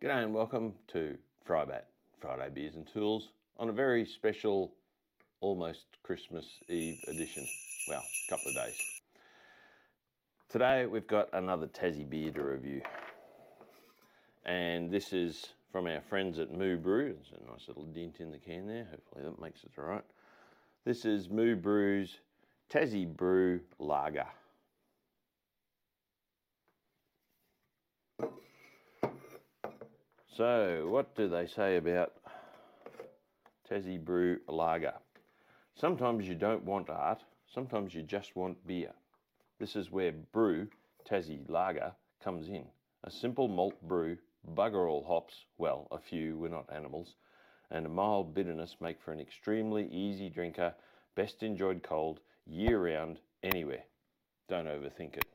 G'day and welcome to FriBaT, Friday Beers and Tools, on a very special, almost Christmas Eve edition. Well, a couple of days. Today we've got another Tassie beer to review. And this is from our friends at Moo Brew. There's a nice little dent in the can there, hopefully that makes it alright. This is Moo Brew's Tassie Brew Lager. So, what do they say about Tassie Brew Lager? Sometimes you don't want art, sometimes you just want beer. This is where Brew Tassie Lager comes in. A simple malt brew, bugger all hops, well, a few, we're not animals, and a mild bitterness make for an extremely easy drinker, best enjoyed cold, year-round, anywhere. Don't overthink it.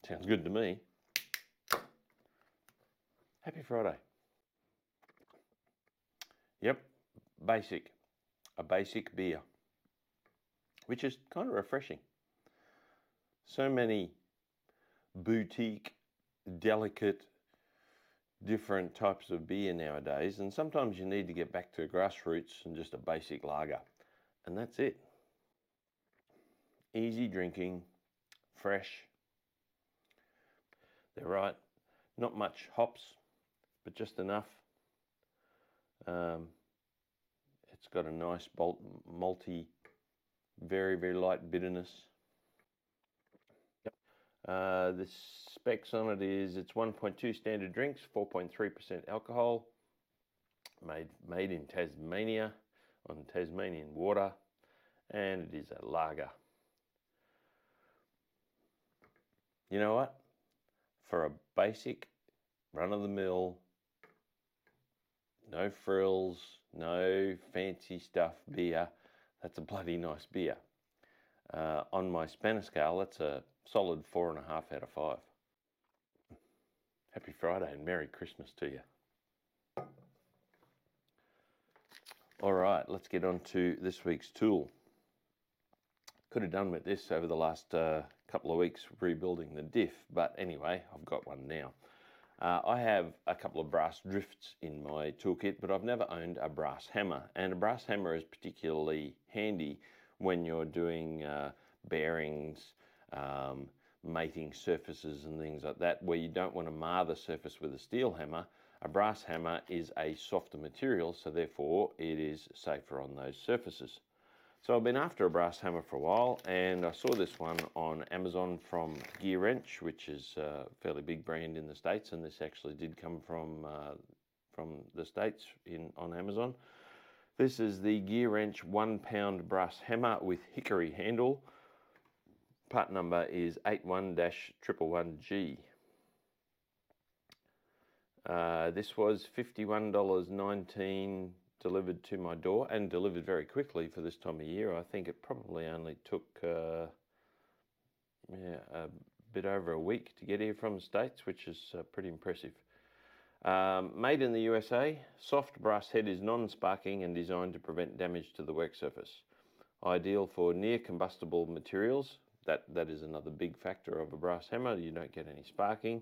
Sounds good to me. Happy Friday. Yep, a basic beer, which is kind of refreshing. So many boutique, delicate, different types of beer nowadays, and sometimes you need to get back to grassroots and just a basic lager, and that's it. Easy drinking, fresh. They're right, not much hops, but just enough. It's got a nice malty, very, very light bitterness. Yep. The specs on it is it's 1.2 standard drinks, 4.3% alcohol, made in Tasmania on Tasmanian water, and it is a lager. You know what? For a basic, run-of-the-mill, no frills, no fancy stuff beer, that's a bloody nice beer. On my Spanner scale, that's a solid 4.5 out of 5. Happy Friday and Merry Christmas to you. All right, let's get on to this week's tool. Could have done with this over the last couple of weeks rebuilding the diff, but anyway, I've got one now. I have a couple of brass drifts in my toolkit, but I've never owned a brass hammer. And a brass hammer is particularly handy when you're doing bearings, mating surfaces and things like that, where you don't want to mar the surface with a steel hammer. A brass hammer is a softer material, so therefore it is safer on those surfaces. So I've been after a brass hammer for a while, and I saw this one on Amazon from Gear Wrench, which is a fairly big brand in the States, and this actually did come from the States on Amazon. This is the Gear Wrench 1 pound brass hammer with hickory handle. Part number is 81-111G. This was $51.19 delivered to my door, and delivered very quickly for this time of year. I think it probably only took a bit over a week to get here from the States, which is pretty impressive. Made in the USA, soft brass head is non-sparking and designed to prevent damage to the work surface. Ideal for near combustible materials, that is another big factor of a brass hammer, you don't get any sparking,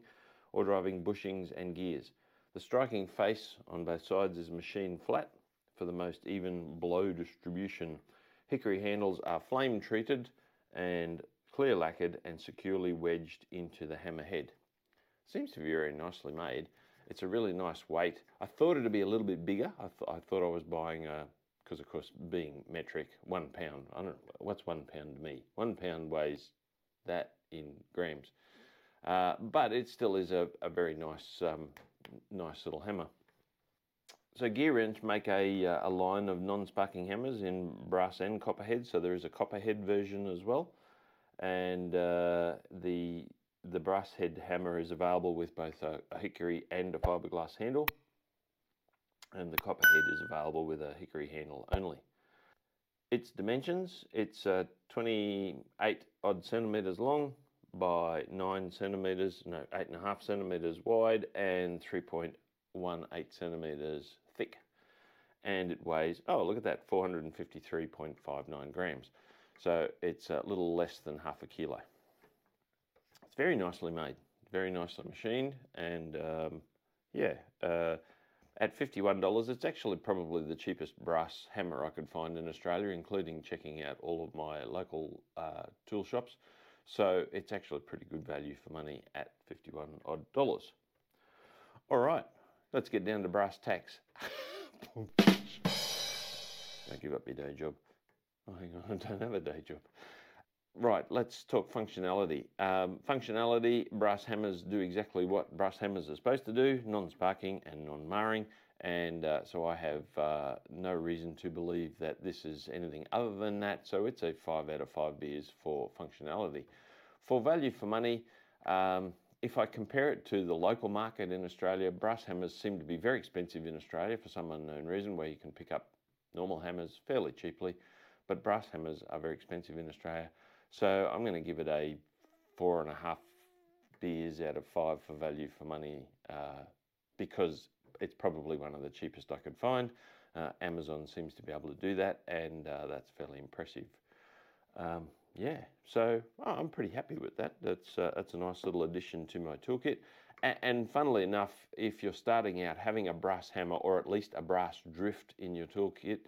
or driving bushings and gears. The striking face on both sides is machined flat for the most even blow distribution. Hickory handles are flame treated and clear lacquered and securely wedged into the hammer head. Seems to be very nicely made. It's a really nice weight. I thought it'd be a little bit bigger. I thought I was buying because of course being metric, 1 pound. I don't know, what's 1 pound to me? 1 pound weighs that in grams. But it still is a very nice little hammer. So Gear Wrench make a line of non-sparking hammers in brass and copper head. So there is a copper head version as well, and the brass head hammer is available with both a hickory and a fiberglass handle, and the copper head is available with a hickory handle only. Its dimensions: it's 28 odd centimeters long by 9 centimeters, no, 8.5 centimeters wide, and 3.18 centimeters thick, and it weighs, oh look at that, 453.59 grams. So it's a little less than half a kilo. It's very nicely made, very nicely machined, and yeah, at $51, it's actually probably the cheapest brass hammer I could find in Australia, including checking out all of my local tool shops. So it's actually pretty good value for money at $51 odd. All right, let's get down to brass tacks. Don't give up your day job. Oh, hang on, I don't have a day job. Right, let's talk functionality. Functionality, brass hammers do exactly what brass hammers are supposed to do, non-sparking and non-marring, and so I have no reason to believe that this is anything other than that, so it's a 5 out of 5 beers for functionality. For value for money, if I compare it to the local market in Australia, brass hammers seem to be very expensive in Australia for some unknown reason, where you can pick up normal hammers fairly cheaply, but brass hammers are very expensive in Australia. So I'm going to give it a 4.5 beers out of 5 for value for money, because it's probably one of the cheapest I could find. Amazon seems to be able to do that, and that's fairly impressive. Yeah, so I'm pretty happy with that. That's a nice little addition to my toolkit. And funnily enough, if you're starting out, having a brass hammer or at least a brass drift in your toolkit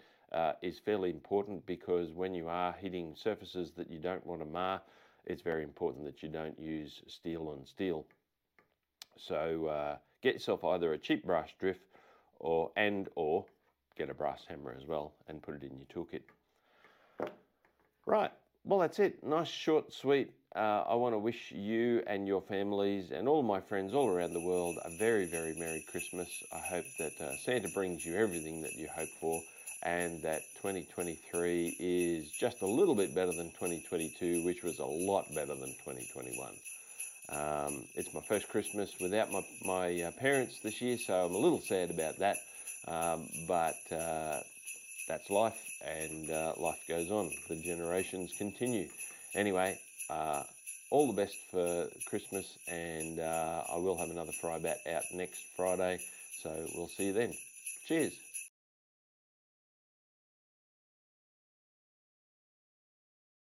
is fairly important, because when you are hitting surfaces that you don't want to mar, it's very important that you don't use steel on steel. So get yourself either a cheap brass drift or get a brass hammer as well and put it in your toolkit. Right, well, that's it. Nice, short, sweet. I want to wish you and your families and all my friends all around the world a very, very Merry Christmas. I hope that Santa brings you everything that you hope for, and that 2023 is just a little bit better than 2022, which was a lot better than 2021. It's my first Christmas without my parents this year, so I'm a little sad about that. But that's life, and life goes on. The generations continue. Anyway, all the best for Christmas, and I will have another FriBaT out next Friday, so we'll see you then. Cheers.